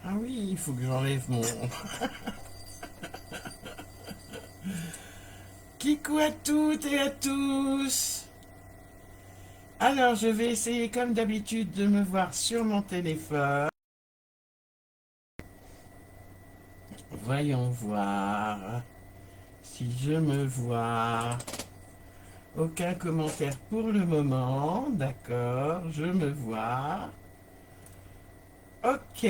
Ah oui, il faut que j'enlève mon... Kikou à toutes et à tous. Alors, je vais essayer comme d'habitude de me voir sur mon téléphone. Voyons voir si je me vois. Aucun commentaire pour le moment. D'accord, je me vois. Ok.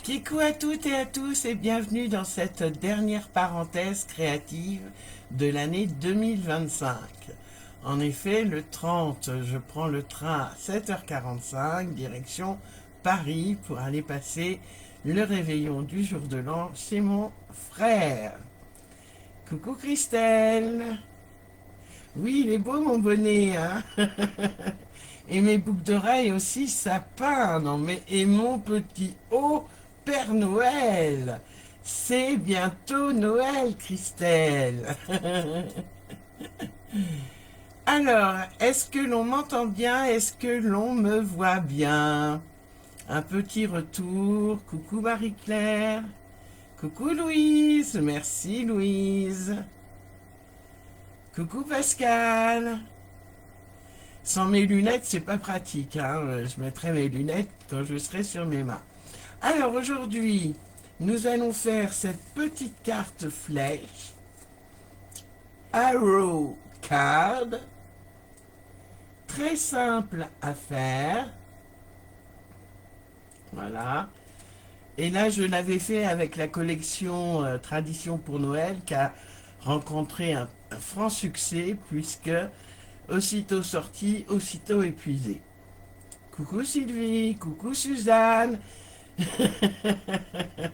Kikou à toutes et à tous et bienvenue dans cette dernière parenthèse créative de l'année 2025. En effet, le 30, je prends le train à 7h45, direction Paris, pour aller passer le réveillon du jour de l'an chez mon frère. Coucou Christelle. Oui, il est beau mon bonnet, hein. Et mes boucles d'oreilles aussi, sapin. Non mais, et mon petit haut Père Noël. C'est bientôt Noël, Christelle. Alors, est-ce que l'on m'entend bien? Est-ce que l'on me voit bien? Un petit retour. Coucou Marie-Claire. Coucou Louise. Merci Louise. Coucou Pascal. Sans mes lunettes, c'est pas pratique, hein. Je mettrai mes lunettes quand je serai sur mes mains. Alors aujourd'hui, nous allons faire cette petite carte flèche. Arrow card. Très simple à faire. Voilà. Et là, je l'avais fait avec la collection Tradition pour Noël qui a rencontré un franc succès puisque aussitôt sorti, aussitôt épuisé. Coucou Sylvie, coucou Suzanne.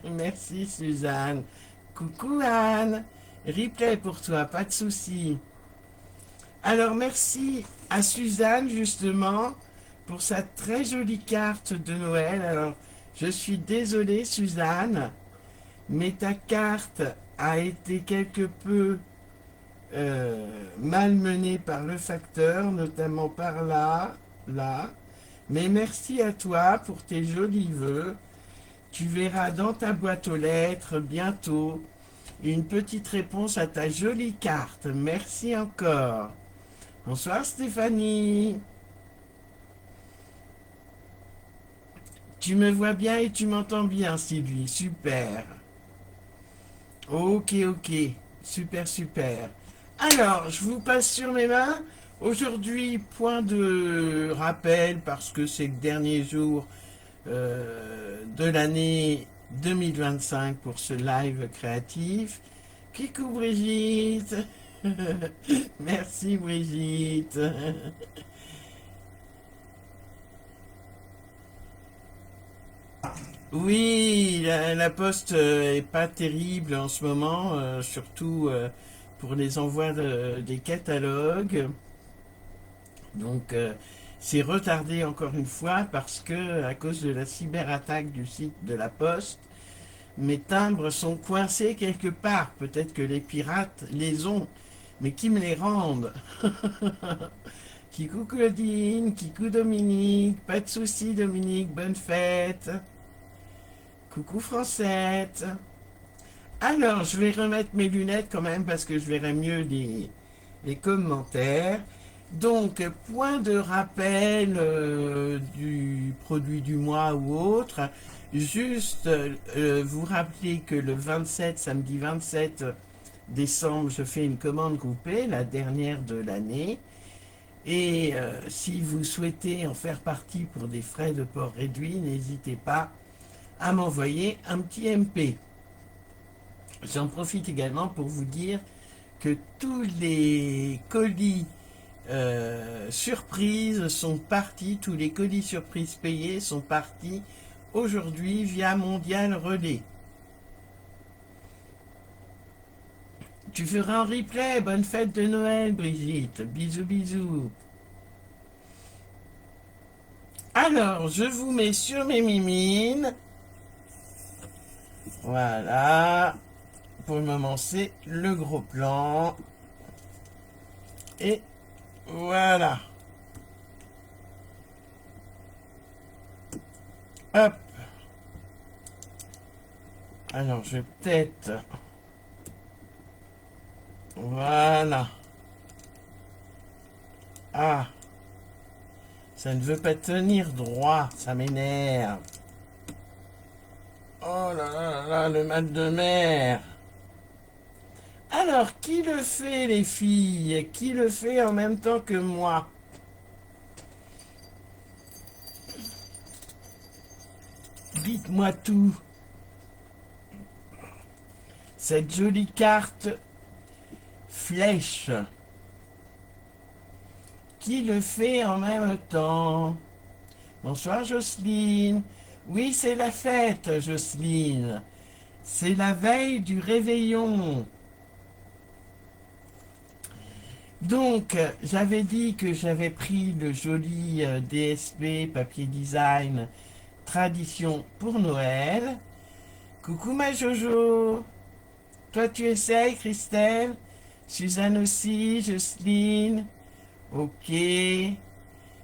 Merci Suzanne. Coucou Anne. Replay pour toi, pas de souci. Alors merci à Suzanne justement pour sa très jolie carte de Noël. Alors je suis désolée Suzanne, mais ta carte a été quelque peu malmenée par le facteur, notamment par là, là. Mais merci à toi pour tes jolis vœux. Tu verras dans ta boîte aux lettres bientôt une petite réponse à ta jolie carte. Merci encore. Bonsoir Stéphanie. Tu me vois bien et tu m'entends bien Sylvie. Super. Ok, ok. Super, super. Alors, je vous passe sur mes mains. Aujourd'hui, point de rappel parce que c'est le dernier jour de l'année 2025 pour ce live créatif. Coucou Brigitte. Merci Brigitte. Oui, la poste est pas terrible en ce moment, surtout pour les envois des catalogues. Donc c'est retardé encore une fois parce que à cause de la cyberattaque du site de la poste, mes timbres sont coincés quelque part. Peut-être que les pirates les ont, mais qui me les rendent? Kikou Claudine, Kikou Dominique, pas de soucis Dominique, bonne fête. Coucou Francette. Alors, je vais remettre mes lunettes quand même parce que je verrai mieux les commentaires. Donc, point de rappel du produit du mois ou autre. Juste vous rappeler que le 27, samedi 27 décembre, je fais une commande groupée, la dernière de l'année. Et si vous souhaitez en faire partie pour des frais de port réduits, n'hésitez pas à m'envoyer un petit MP. J'en profite également pour vous dire que tous les colis surprises sont partis, tous les colis surprises payés sont partis aujourd'hui via Mondial Relais. Tu feras un replay, bonne fête de Noël Brigitte, bisous bisous. Alors, je vous mets sur mes mimines. Voilà. Pour le moment, c'est le gros plan. Et voilà. Hop. Alors, je vais peut-être... Voilà. Ah, ça ne veut pas tenir droit, ça m'énerve. Oh là là là là, le mal de mer. Alors, qui le fait, les filles? Qui le fait en même temps que moi? Dites-moi tout. Cette jolie carte flèche. Qui le fait en même temps? Bonsoir Jocelyne. Oui, c'est la fête, Jocelyne. C'est la veille du réveillon. Donc, j'avais dit que j'avais pris le joli DSP papier design tradition pour Noël. Coucou ma Jojo. Toi tu essayes, Christelle? Suzanne aussi, Jocelyne. Ok.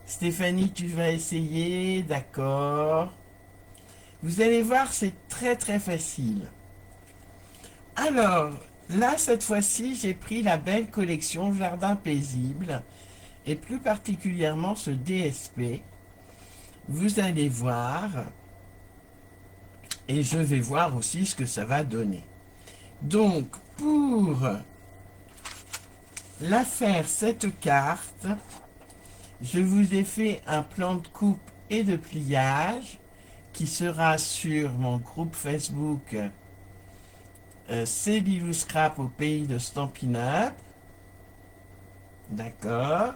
Stéphanie, tu vas essayer, d'accord. Vous allez voir, c'est très très facile. Alors, là, cette fois-ci, j'ai pris la belle collection Jardin paisible, et plus particulièrement ce DSP. Vous allez voir, et je vais voir aussi ce que ça va donner. Donc, pour la faire, cette carte, je vous ai fait un plan de coupe et de pliage qui sera sur mon groupe Facebook C'est Lilou Scrap au pays de Stampin' Up. D'accord.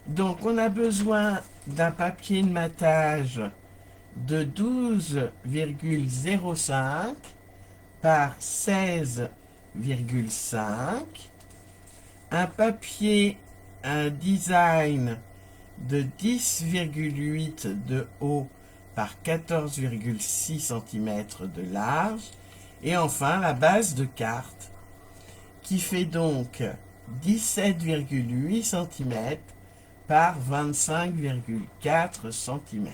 Donc, on a besoin d'un papier de matage de 12,05 par 16,5. Un papier, un design de 10,8 de haut par 14,6 cm de large. Et enfin, la base de carte qui fait donc 17,8 cm par 25,4 cm.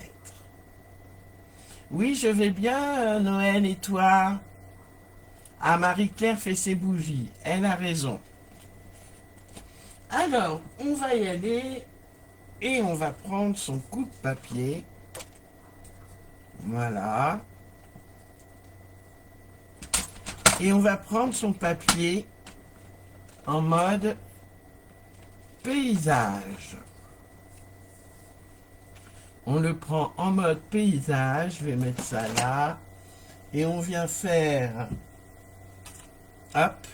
Oui, je vais bien, Noël, et toi? Ah, Marie-Claire fait ses bougies. Elle a raison. Alors, on va y aller et on va prendre son coupe-papier. Voilà. Et on va prendre son papier en mode paysage. On le prend en mode paysage. Je vais mettre ça là. Et on vient faire, hop,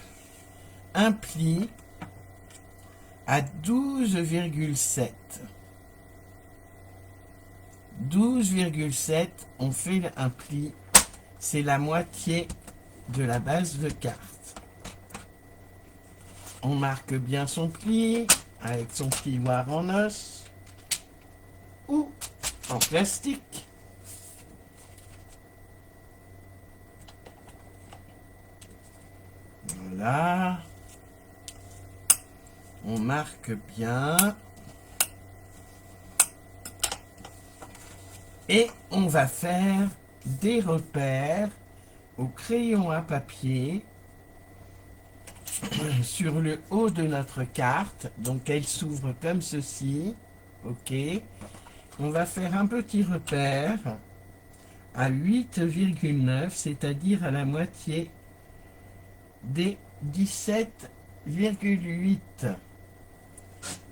un pli à 12,7. 12,7, on fait un pli. C'est la moitié de la base de carte. On marque bien son pli avec son plioir en os ou en plastique. Voilà. On marque bien. Et on va faire des repères au crayon à papier sur le haut de notre carte. Donc elle s'ouvre comme ceci. Ok. On va faire un petit repère à 8,9, c'est-à-dire à la moitié des 17,8.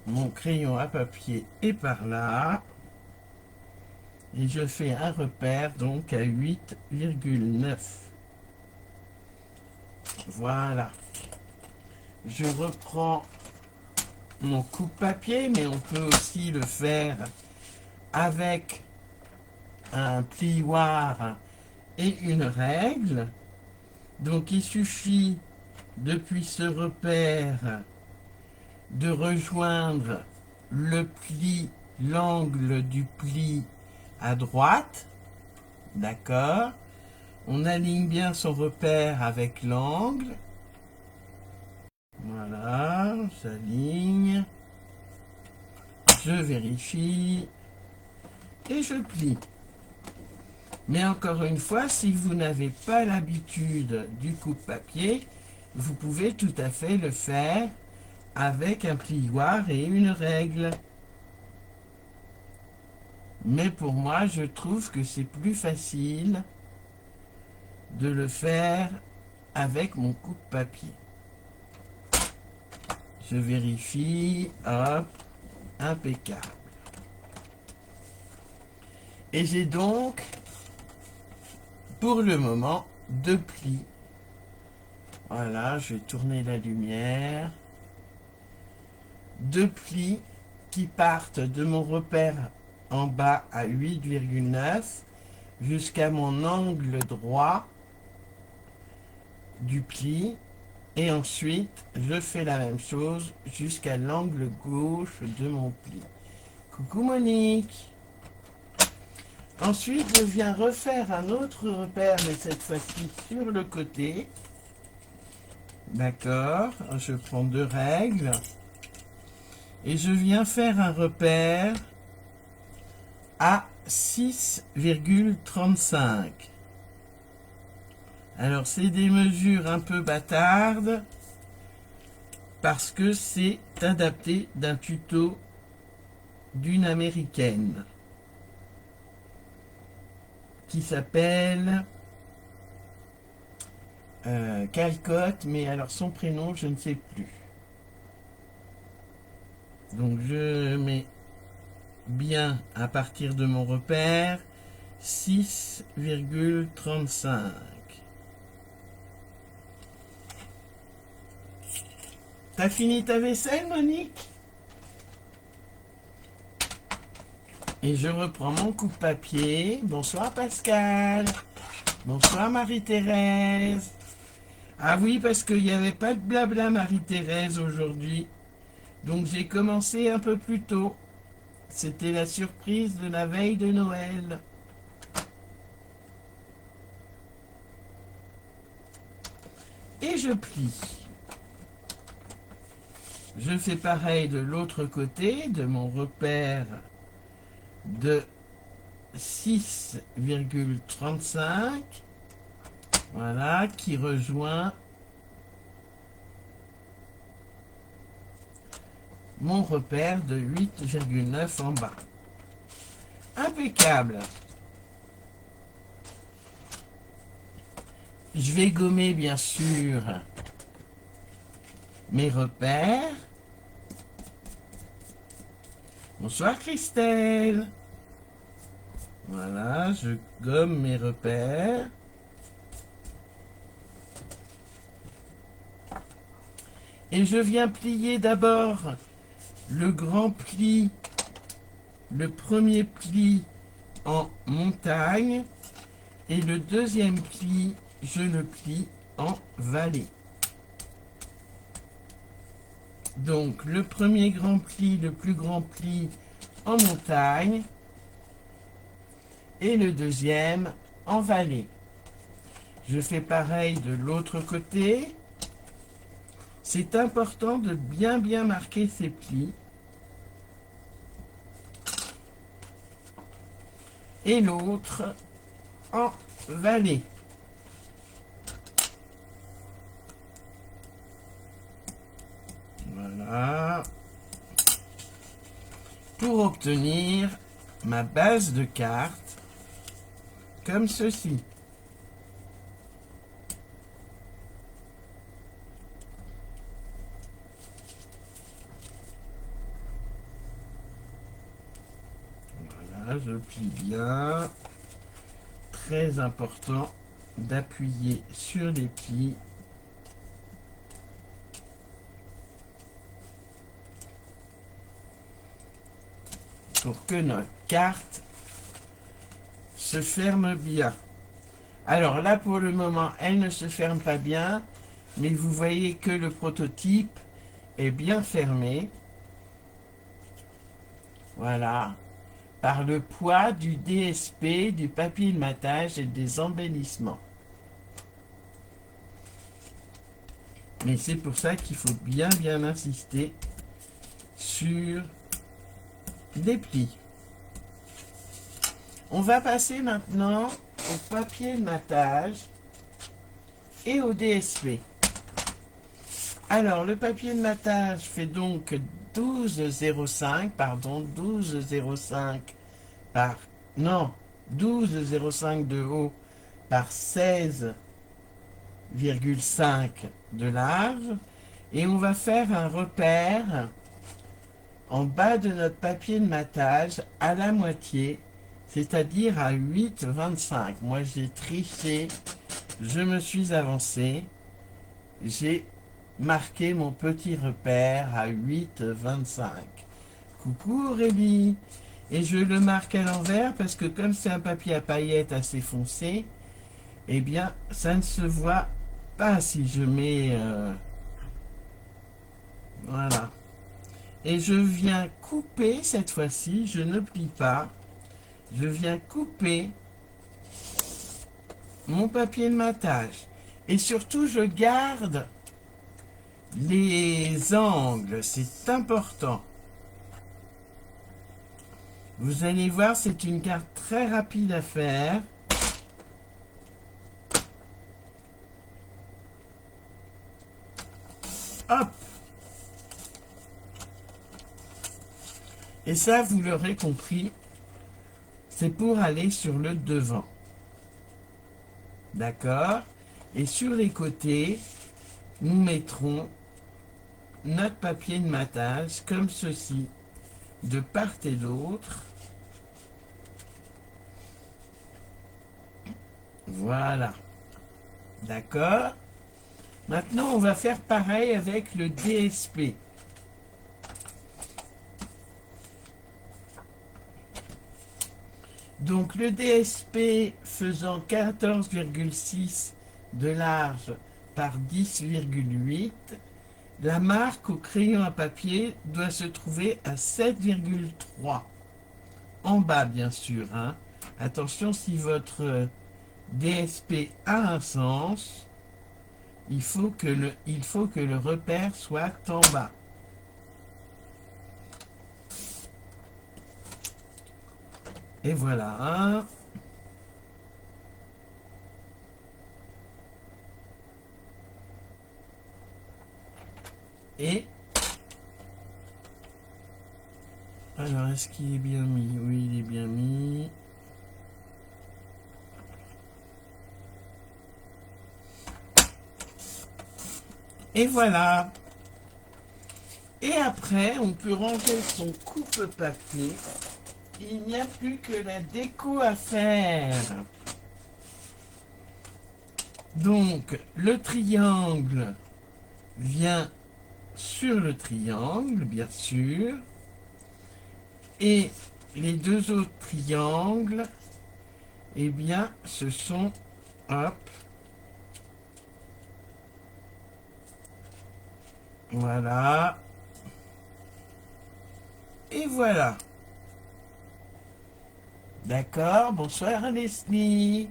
Mon crayon à papier est par là. Et je fais un repère donc à 8,9. Voilà. Je reprends mon coupe-papier, mais on peut aussi le faire avec un plioir et une règle. Donc il suffit, depuis ce repère, de rejoindre le pli, l'angle du pli à droite. D'accord. On aligne bien son repère avec l'angle. Voilà, j'aligne. Je vérifie. Et je plie. Mais encore une fois, si vous n'avez pas l'habitude du coupe-papier, vous pouvez tout à fait le faire avec un plioir et une règle. Mais pour moi, je trouve que c'est plus facile de le faire avec mon coupe-papier. Je vérifie, hop, impeccable. Et j'ai donc, pour le moment, 2 plis. Voilà, je vais tourner la lumière. 2 plis qui partent de mon repère en bas à 8,9 jusqu'à mon angle droit du pli. Et ensuite, je fais la même chose jusqu'à l'angle gauche de mon pli. Coucou Monique! Ensuite, je viens refaire un autre repère, mais cette fois-ci sur le côté. D'accord, je prends 2 règles. Et je viens faire un repère à 6,35. Alors, c'est des mesures un peu bâtardes parce que c'est adapté d'un tuto d'une américaine qui s'appelle Calcotte, mais alors son prénom, je ne sais plus. Donc, je mets bien à partir de mon repère 6,35. T'as fini ta vaisselle, Monique? Et je reprends mon coupe-papier. Bonsoir, Pascal. Bonsoir, Marie-Thérèse. Ah oui, parce qu'il n'y avait pas de blabla, Marie-Thérèse, aujourd'hui. Donc, j'ai commencé un peu plus tôt. C'était la surprise de la veille de Noël. Et je plie. Je fais pareil de l'autre côté, de mon repère de 6,35. Voilà, qui rejoint mon repère de 8,9 en bas. Impeccable. Je vais gommer bien sûr mes repères. Bonsoir Christelle. Voilà, je gomme mes repères. Et je viens plier d'abord le grand pli, le premier pli en montagne et le deuxième pli, je le plie en vallée. Donc le premier grand pli, le plus grand pli en montagne et le deuxième en vallée. Je fais pareil de l'autre côté. C'est important de bien marquer ces plis. Et l'autre en vallée. Voilà. Pour obtenir ma base de carte comme ceci. Voilà, je plie bien. Très important d'appuyer sur les plis. Pour que notre carte se ferme bien. Alors là, pour le moment, elle ne se ferme pas bien, mais vous voyez que le prototype est bien fermé. Voilà. Par le poids du DSP, du papier de matage et des embellissements. Mais c'est pour ça qu'il faut bien insister sur des plis. On va passer maintenant au papier de matage et au DSP. Alors, le papier de matage fait donc 12,05, pardon, 12,05 par, non, 12,05 de haut par 16,5 de large. Et on va faire un repère en bas de notre papier de matage à la moitié, c'est-à-dire à 8,25. Moi, j'ai triché, je me suis avancé, j'ai marqué mon petit repère à 8,25. Coucou Aurélie. Et je le marque à l'envers parce que comme c'est un papier à paillettes assez foncé, eh bien, ça ne se voit pas si je mets... voilà. Et je viens couper, cette fois-ci, je ne plie pas, je viens couper mon papier de matage. Et surtout, je garde les angles, c'est important. Vous allez voir, c'est une carte très rapide à faire. Hop! Et ça, vous l'aurez compris, c'est pour aller sur le devant. D'accord? Et sur les côtés, nous mettrons notre papier de matage comme ceci, de part et d'autre. Voilà. D'accord? Maintenant, on va faire pareil avec le DSP. Donc le DSP faisant 14,6 de large par 10,8, la marque au crayon à papier doit se trouver à 7,3. En bas, bien sûr. Hein. Attention, si votre DSP a un sens, il faut que le repère soit en bas. Et voilà. Hein. Et alors, est-ce qu'il est bien mis? Oui, il est bien mis. Et voilà. Et après, on peut ranger son coupe-papier. Il n'y a plus que la déco à faire. Donc, le triangle vient sur le triangle, bien sûr. Et les deux autres triangles, eh bien, ce sont, hop, voilà. Et voilà. D'accord, bonsoir Leslie.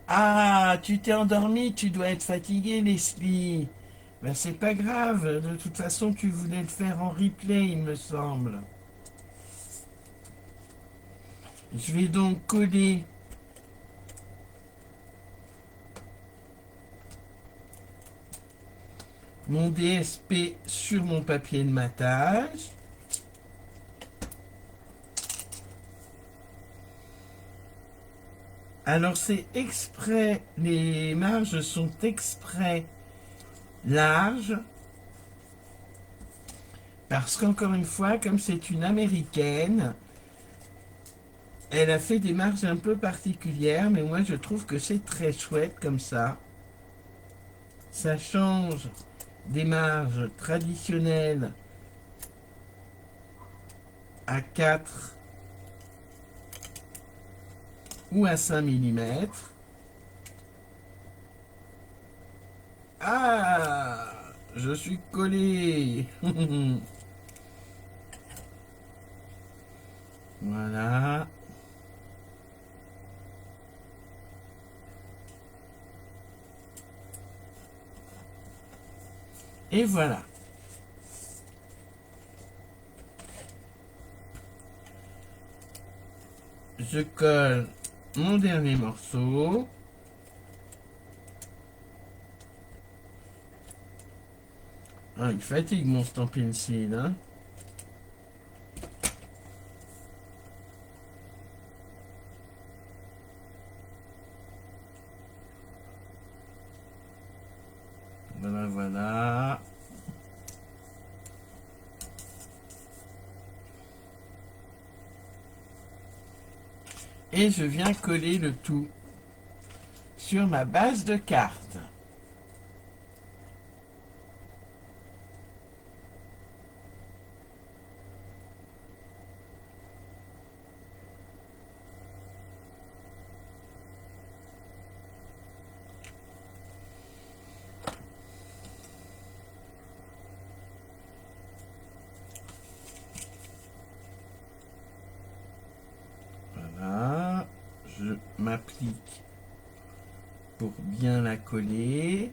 Ah, tu t'es endormi, tu dois être fatigué Leslie. Ben c'est pas grave, de toute façon tu voulais le faire en replay il me semble. Je vais donc coller mon DSP sur mon papier de matage. Alors c'est exprès, les marges sont exprès larges, parce qu'encore une fois, comme c'est une américaine, elle a fait des marges un peu particulières, mais moi je trouve que c'est très chouette comme ça. Ça change des marges traditionnelles à 4 ou à 5 mm. Ah, je suis collé. Voilà. Et voilà. Je colle mon dernier morceau. Ah, il fatigue mon stamp pencil, hein. Voilà, voilà. Et je viens coller le tout sur ma base de cartes. Voilà, je m'applique pour bien la coller.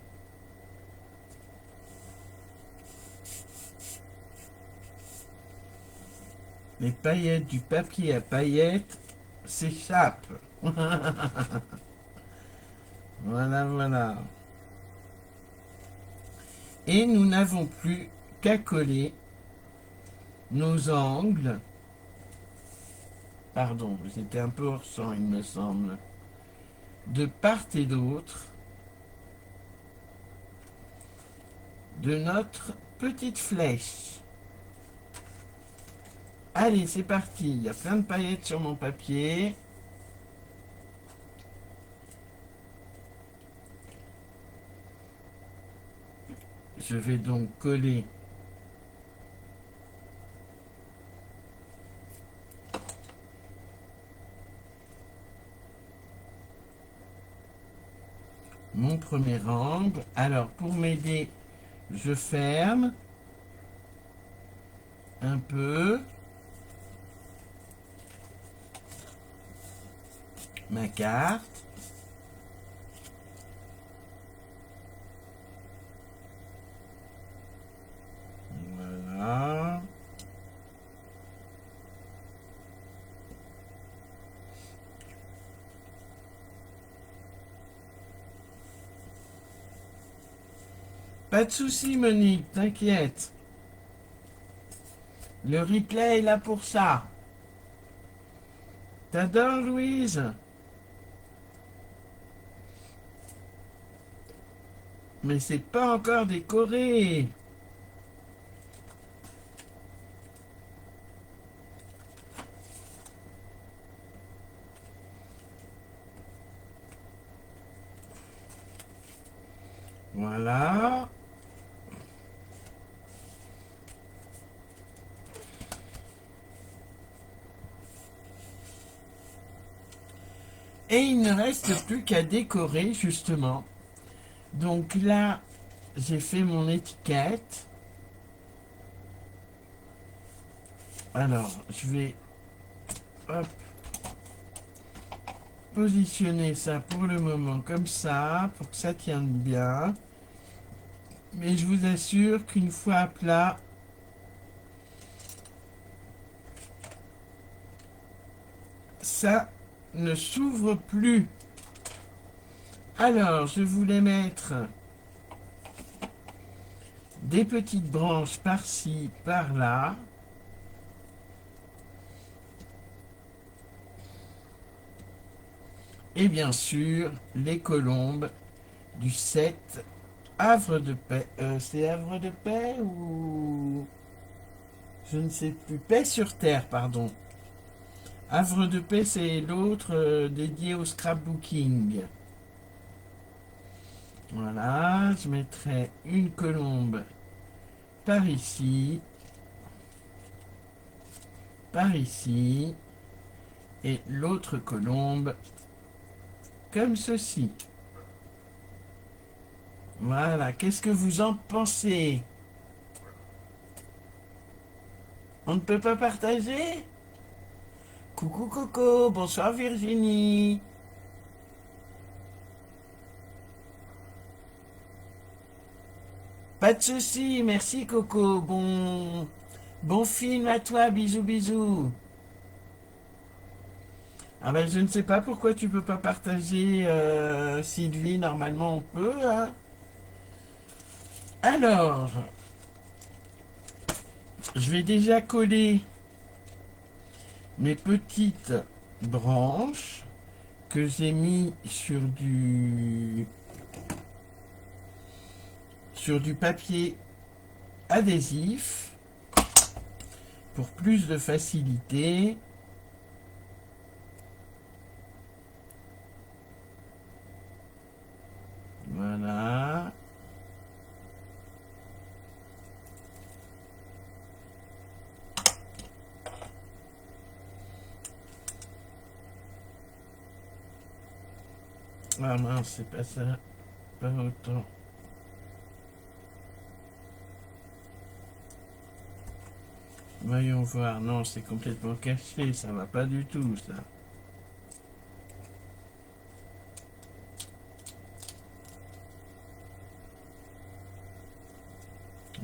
Les paillettes du papier à paillettes s'échappent. Voilà, voilà. Et nous n'avons plus qu'à coller nos angles. Pardon, j'étais un peu hors champ, il me semble. De part et d'autre de notre petite flèche. Allez, c'est parti. Il y a plein de paillettes sur mon papier. Je vais donc coller mon premier angle. Alors, pour m'aider, je ferme un peu ma carte. Voilà. Pas de souci, Monique, t'inquiète. Le replay est là pour ça. T'adores, Louise? Mais c'est pas encore décoré. Voilà. Et il ne reste plus qu'à décorer, justement. Donc là, j'ai fait mon étiquette. Alors, je vais hop, positionner ça pour le moment comme ça, pour que ça tienne bien. Mais je vous assure qu'une fois à plat, ça ne s'ouvre plus. Alors, je voulais mettre des petites branches par-ci, par-là. Et bien sûr, les colombes du 7 Havre de Paix. C'est Havre de Paix ou... Je ne sais plus. Paix sur Terre, pardon. Havre de Paix, c'est l'autre dédié au scrapbooking. Voilà, je mettrai une colombe par ici, et l'autre colombe comme ceci. Voilà, qu'est-ce que vous en pensez? On ne peut pas partager? Coucou Coco, bonsoir Virginie. Pas de souci, merci Coco. Bon film à toi, bisous bisous. Ah ben, je ne sais pas pourquoi tu peux pas partager, Sylvie. Normalement, on peut, hein. Alors, je vais déjà coller mes petites branches que j'ai mis sur du papier adhésif pour plus de facilité. Voilà. Ah mince, c'est pas ça. Pas autant. Voyons voir. Non, c'est complètement caché. Ça va pas du tout, ça.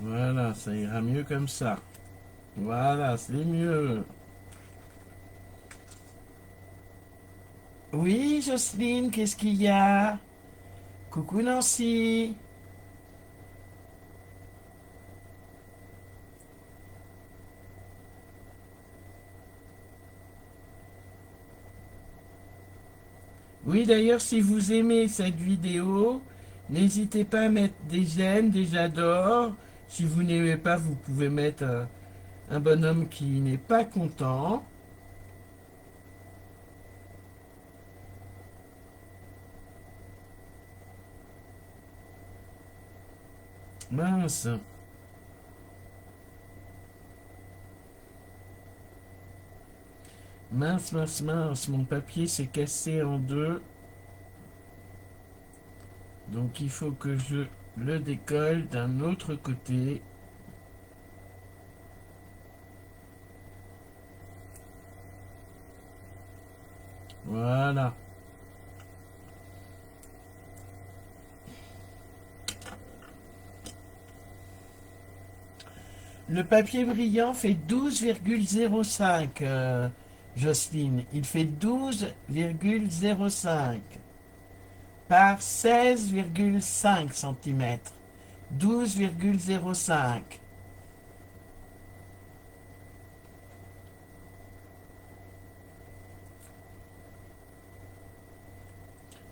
Voilà, ça ira mieux comme ça. Voilà, c'est mieux. Oui, Jocelyne, qu'est-ce qu'il y a? Coucou Nancy. Oui, d'ailleurs, si vous aimez cette vidéo, n'hésitez pas à mettre des j'aime, des j'adore. Si vous n'aimez pas, vous pouvez mettre un bonhomme qui n'est pas content. Mince. Mince, mince, mince, mon papier s'est cassé en deux. Donc il faut que je le décolle d'un autre côté. Voilà. Le papier brillant fait 12,05, Jocelyne. Il fait 12,05 par 16,5 cm. 12,05.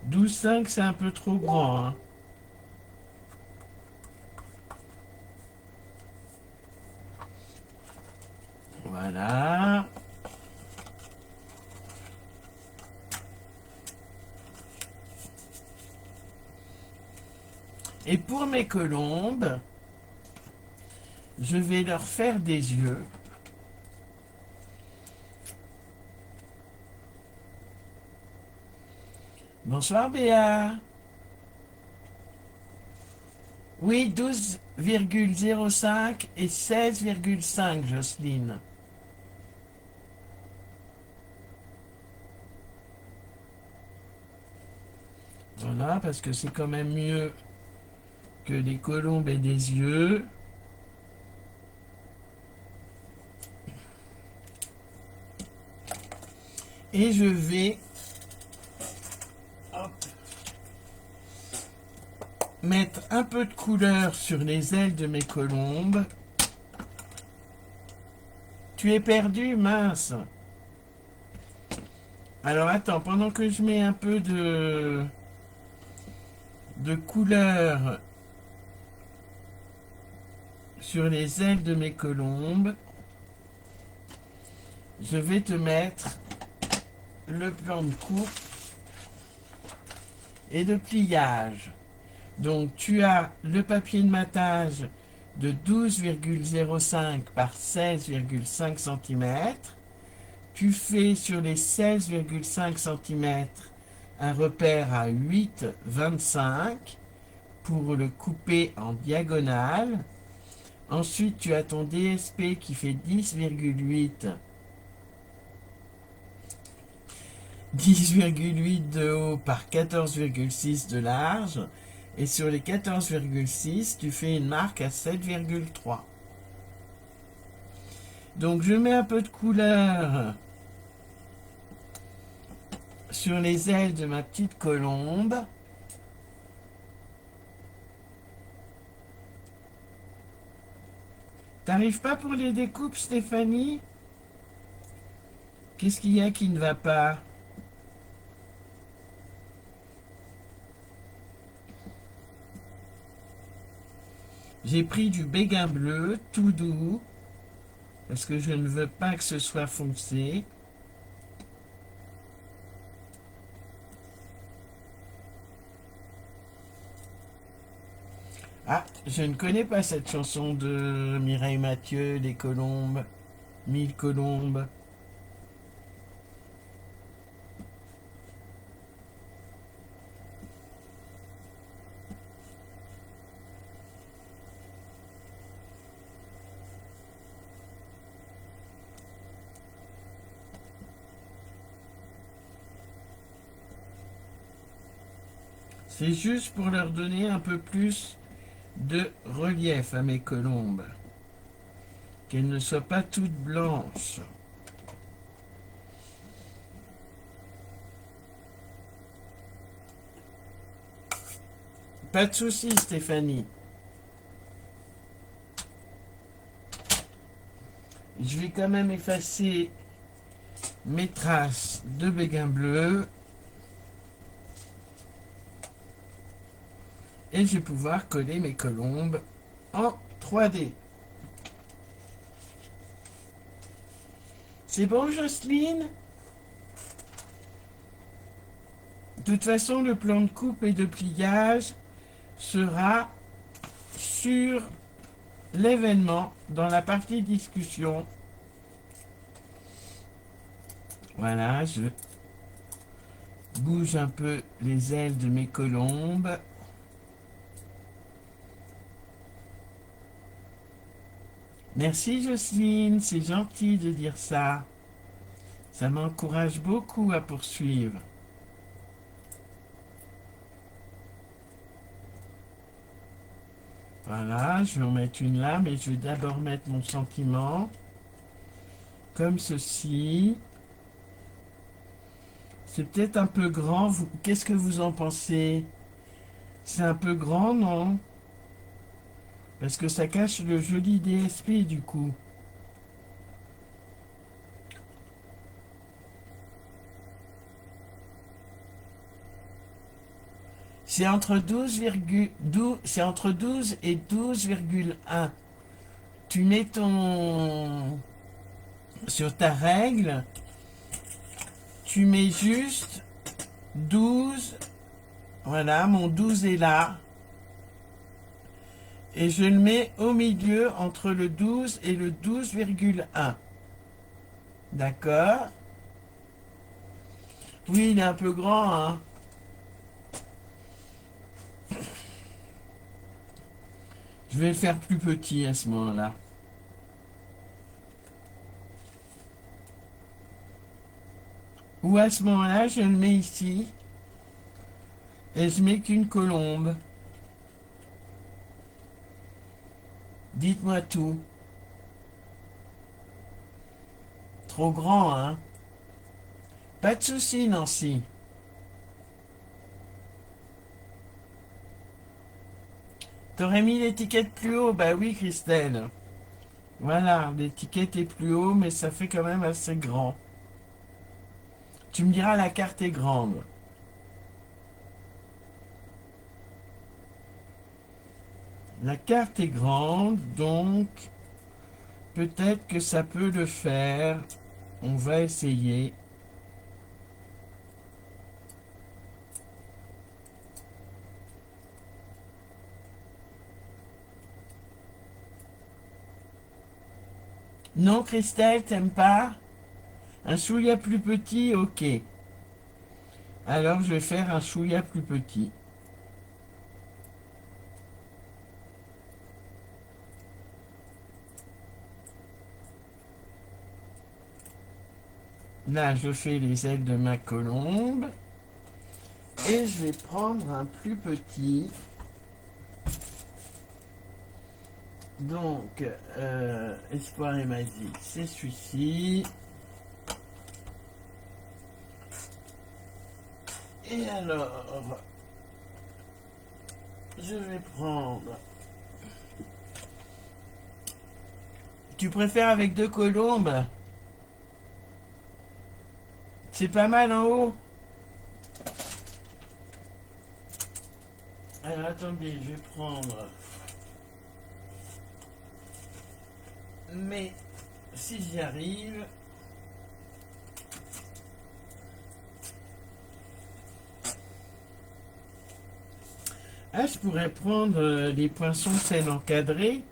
12,5, c'est un peu trop grand, hein. Voilà. Et pour mes colombes, je vais leur faire des yeux. Bonsoir Béa. Oui, 12,05 et 16,5, Jocelyne. Voilà, parce que c'est quand même mieux que des colombes et des yeux. Et je vais mettre un peu de couleur sur les ailes de mes colombes. Tu es perdu, mince. Alors attends, pendant que je mets un peu de couleur sur les ailes de mes colombes, je vais te mettre le plan de coupe et de pliage. Donc tu as le papier de matage de 12,05 par 16,5 cm. Tu fais sur les 16,5 cm un repère à 8,25 pour le couper en diagonale. Ensuite, tu as ton DSP qui fait 10,8 de haut par 14,6 de large. Et sur les 14,6, tu fais une marque à 7,3. Donc je mets un peu de couleur sur les ailes de ma petite colombe. T'arrives pas pour les découpes, Stéphanie? Qu'est-ce qu'il y a qui ne va pas? J'ai pris du béguin bleu, tout doux, parce que je ne veux pas que ce soit foncé. Ah, je ne connais pas cette chanson de Mireille Mathieu, Les Colombes, Mille Colombes. C'est juste pour leur donner un peu plus de relief à mes colombes. Qu'elles ne soient pas toutes blanches. Pas de souci, Stéphanie. Je vais quand même effacer mes traces de béguin bleu. Et je vais pouvoir coller mes colombes en 3D. C'est bon, Jocelyne? De toute façon, le plan de coupe et de pliage sera sur l'événement dans la partie discussion. Voilà, je bouge un peu les ailes de mes colombes. Merci Jocelyne, c'est gentil de dire ça. Ça m'encourage beaucoup à poursuivre. Voilà, je vais en mettre une là, mais je vais d'abord mettre mon sentiment. Comme ceci. C'est peut-être un peu grand. Qu'est-ce que vous en pensez? C'est un peu grand, non? Parce que ça cache le joli DSP du coup. C'est entre 12, c'est entre 12 et 12,1. Tu mets ton... Sur ta règle, tu mets juste 12. Voilà, mon 12 est là. Et je le mets au milieu entre le 12 et le 12,1. D'accord? Oui, il est un peu grand, hein? Je vais le faire plus petit à ce moment-là. Ou à ce moment-là, je le mets ici. Et je mets qu'une colombe. Dites-moi tout. Trop grand, hein? Pas de souci, Nancy. T'aurais mis l'étiquette plus haut? Bah oui, Christelle. Voilà, l'étiquette est plus haut, mais ça fait quand même assez grand. Tu me diras, la carte est grande. La carte est grande, donc peut-être que ça peut le faire. On va essayer. Non, Christelle, t'aimes pas? Un chouïa plus petit, ok. Alors, je vais faire un chouïa plus petit. Là, je fais les ailes de ma colombe. Et je vais prendre un plus petit. Donc, Espoir et Magie, c'est celui-ci. Et alors, je vais prendre... Tu préfères avec 2 colombes? C'est pas mal en haut. Alors attendez, je vais prendre... Mais si j'y arrive... Ah, je pourrais prendre les poinçons sel encadrés.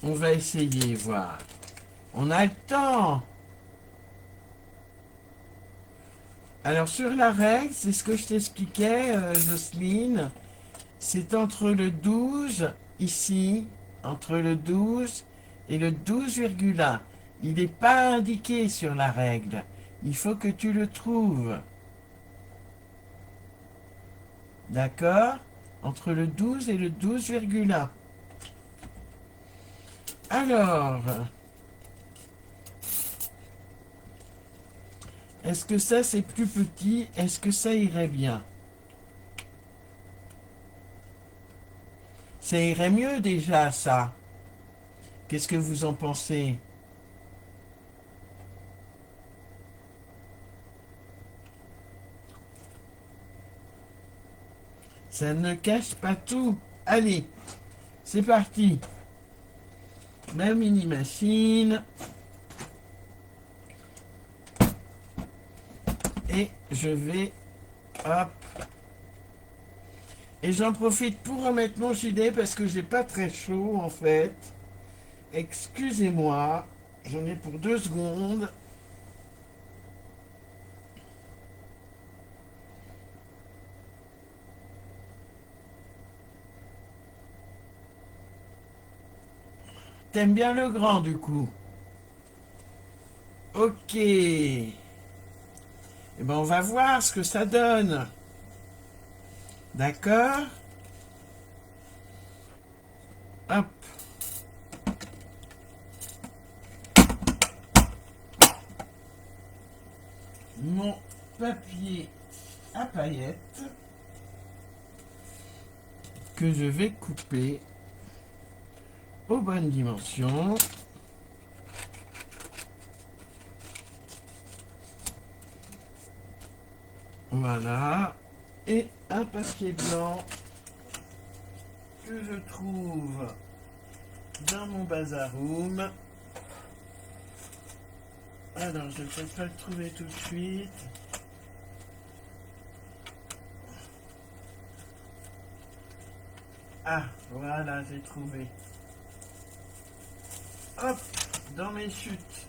On va essayer, voir. On a le temps. Alors sur la règle, c'est ce que je t'expliquais, Jocelyne. C'est entre le 12, ici, entre le 12 et le 12,1. Il n'est pas indiqué sur la règle. Il faut que tu le trouves. D'accord? Entre le 12 et le 12,1. Alors, est-ce que ça c'est plus petit? Est-ce que ça irait bien? Ça irait mieux déjà, ça. Qu'est-ce que vous en pensez? Ça ne cache pas tout. Allez, c'est parti. Ma mini machine. Et je vais... Hop. Et j'en profite pour remettre mon gilet parce que j'ai pas très chaud en fait. Excusez-moi. J'en ai pour 2 secondes. T'aimes bien le grand du coup? Ok. Eh ben on va voir ce que ça donne. D'accord? Hop. Mon papier à paillettes que je vais couper aux bonnes dimensions. Voilà. Et un papier blanc que je trouve dans mon bazaroom. Alors, je ne vais pas le trouver tout de suite. Ah, voilà, j'ai trouvé. Hop, dans mes chutes.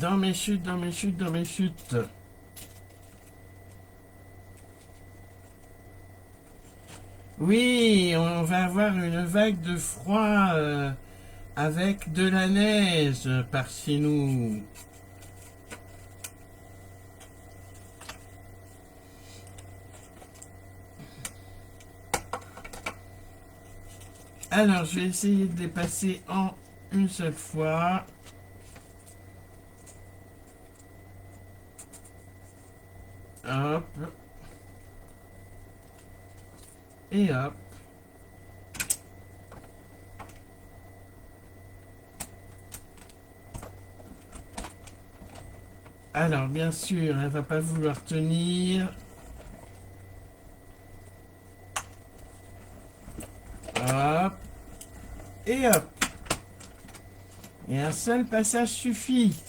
Dans mes chutes, dans mes chutes, dans mes chutes. Oui, on va avoir une vague de froid avec de la neige par chez nous. Alors, je vais essayer de les passer en une seule fois. Hop. Et hop. Alors, bien sûr, elle va pas vouloir tenir. Hop. Et hop. Et un seul passage suffit.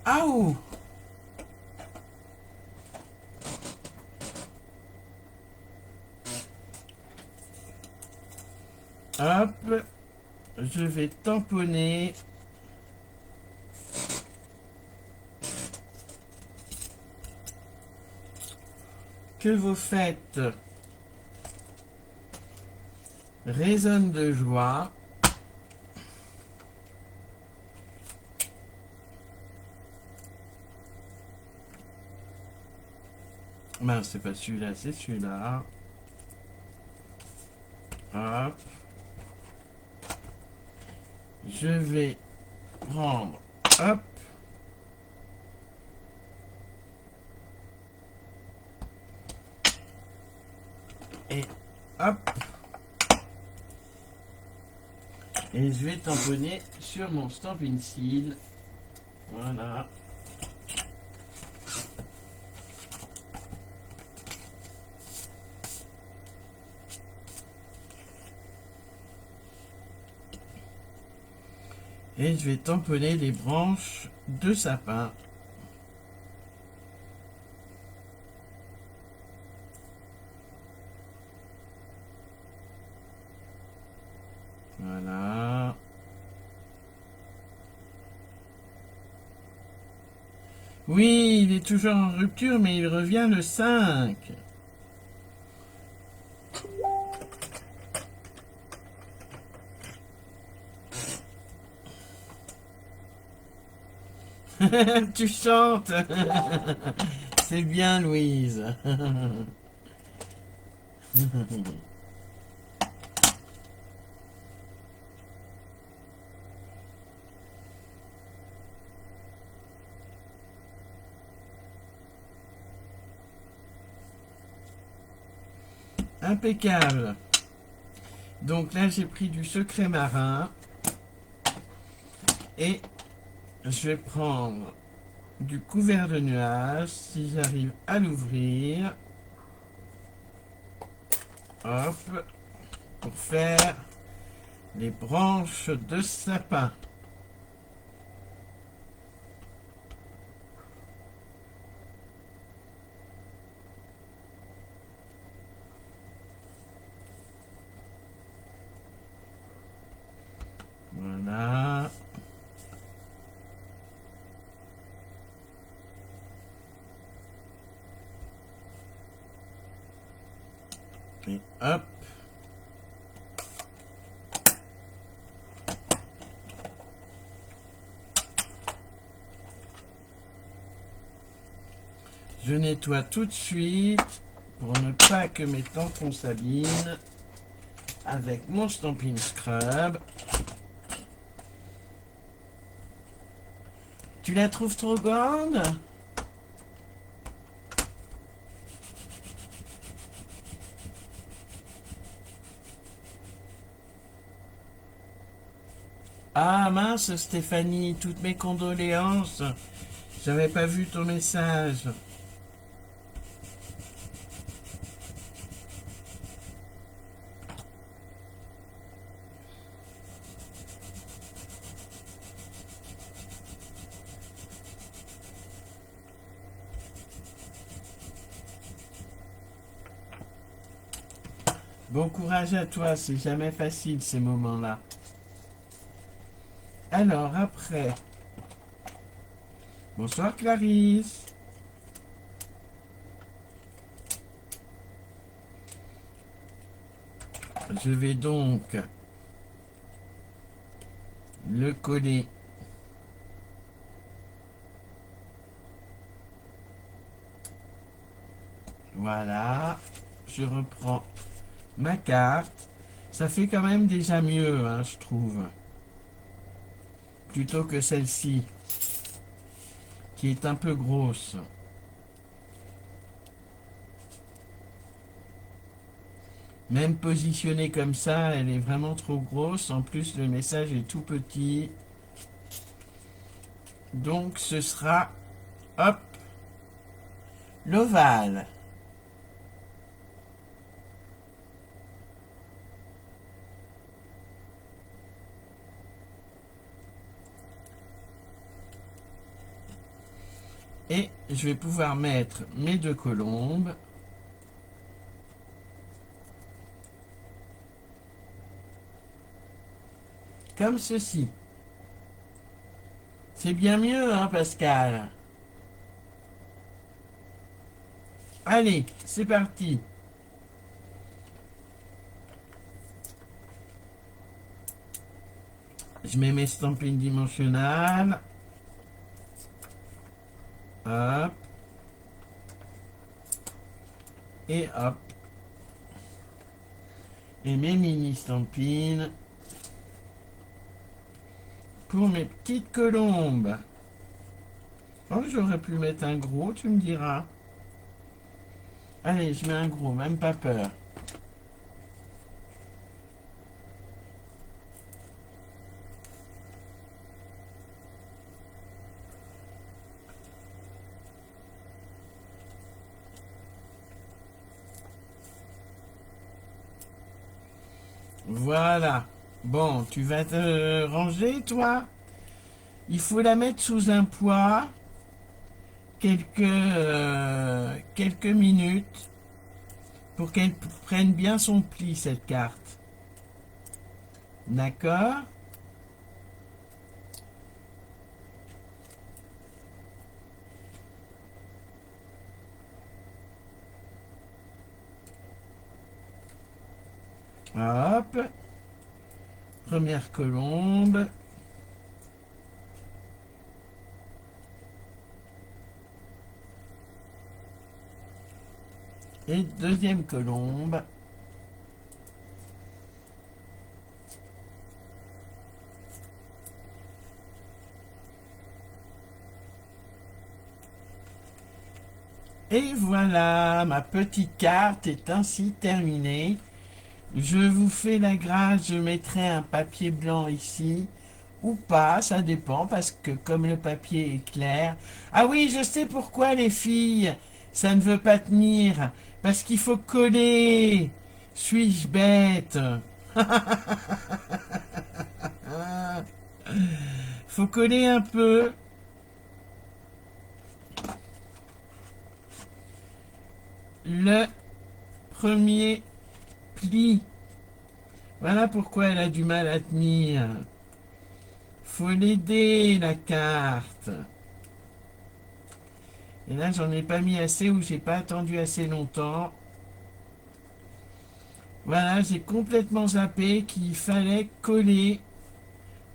Aouh! Hop. Je vais tamponner. Que vos fêtes résonnent de joie. Mince, c'est pas celui-là, c'est celui-là. Hop. Je vais prendre, hop, et hop, et je vais tamponner sur mon Stampin' Seal. Voilà. Et je vais tamponner les branches de sapin. Voilà. Oui, il est toujours en rupture, mais il revient le 5. Tu chantes. C'est bien, Louise. Impeccable. Donc là, j'ai pris du secret marin. Et je vais prendre du couvert de nuages, si j'arrive à l'ouvrir. Hop. Pour faire les branches de sapin. Voilà. Et hop. Je nettoie tout de suite pour ne pas que mes tampons s'abîment avec mon Stampin' Scrub. Tu la trouves trop grande? Ah mince, Stéphanie, toutes mes condoléances. J'avais pas vu ton message. Bon courage à toi, c'est jamais facile ces moments-là. Alors après, bonsoir Clarisse. Je vais donc le coller. Voilà, je reprends ma carte. Ça fait quand même déjà mieux, hein, je trouve. Plutôt que celle-ci, qui est un peu grosse. Même positionnée comme ça, elle est vraiment trop grosse. En plus, le message est tout petit. Donc, ce sera, hop, l'ovale. Et je vais pouvoir mettre mes deux colombes. Comme ceci. C'est bien mieux, hein, Pascal? Allez, c'est parti. Je mets mes stampines dimensionnelles. Hop. Et hop. Et mes mini stampines pour mes petites colombes. Oh, j'aurais pu mettre un gros, tu me diras. Allez, je mets un gros, même pas peur. Voilà. Bon, tu vas te ranger, toi? Il faut la mettre sous un poids quelques minutes pour qu'elle prenne bien son pli, cette carte. D'accord? Hop. Première colombe. Et deuxième colombe. Et voilà, ma petite carte est ainsi terminée. Je vous fais la grâce, je mettrai un papier blanc ici, ou pas, ça dépend, parce que comme le papier est clair... Ah oui, je sais pourquoi les filles, ça ne veut pas tenir, parce qu'il faut coller. Suis-je bête? Faut coller un peu. Le premier pli. Voilà pourquoi elle a du mal à tenir. Faut l'aider, la carte. Et là, j'en ai pas mis assez ou j'ai pas attendu assez longtemps. Voilà, j'ai complètement zappé qu'il fallait coller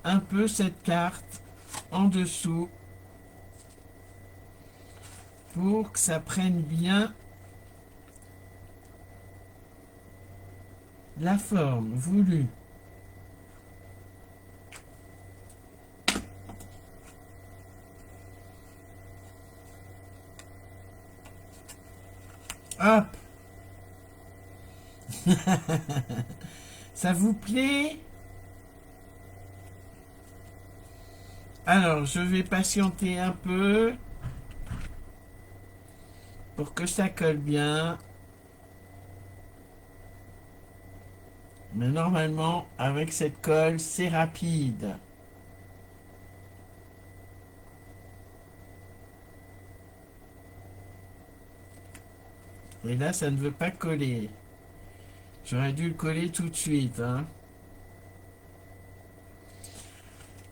un peu cette carte en dessous pour que ça prenne bien la forme voulue. Hop. Ça vous plaît? Alors, je vais patienter un peu pour que ça colle bien. Mais normalement, avec cette colle, c'est rapide. Et là, ça ne veut pas coller. J'aurais dû le coller tout de suite, hein.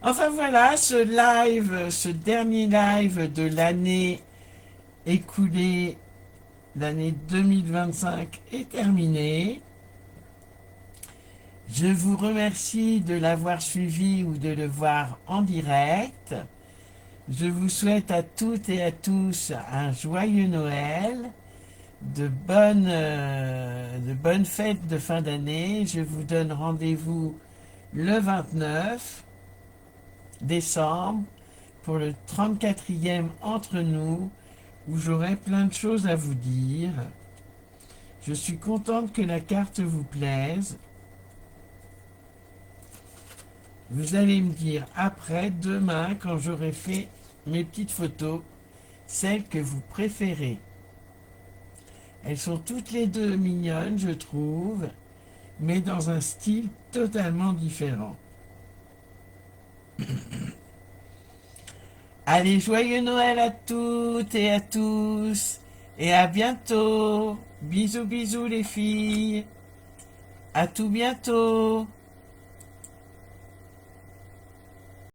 Enfin voilà, ce dernier live de l'année écoulée, l'année 2025 est terminé. Je vous remercie de l'avoir suivi ou de le voir en direct. Je vous souhaite à toutes et à tous un joyeux Noël, de bonnes fêtes de fin d'année. Je vous donne rendez-vous le 29 décembre pour le 34e Entre nous, où j'aurai plein de choses à vous dire. Je suis contente que la carte vous plaise. Vous allez me dire après, demain, quand j'aurai fait mes petites photos, celles que vous préférez. Elles sont toutes les deux mignonnes, je trouve, mais dans un style totalement différent. Allez, joyeux Noël à toutes et à tous, et à bientôt. Bisous, bisous les filles. À tout bientôt.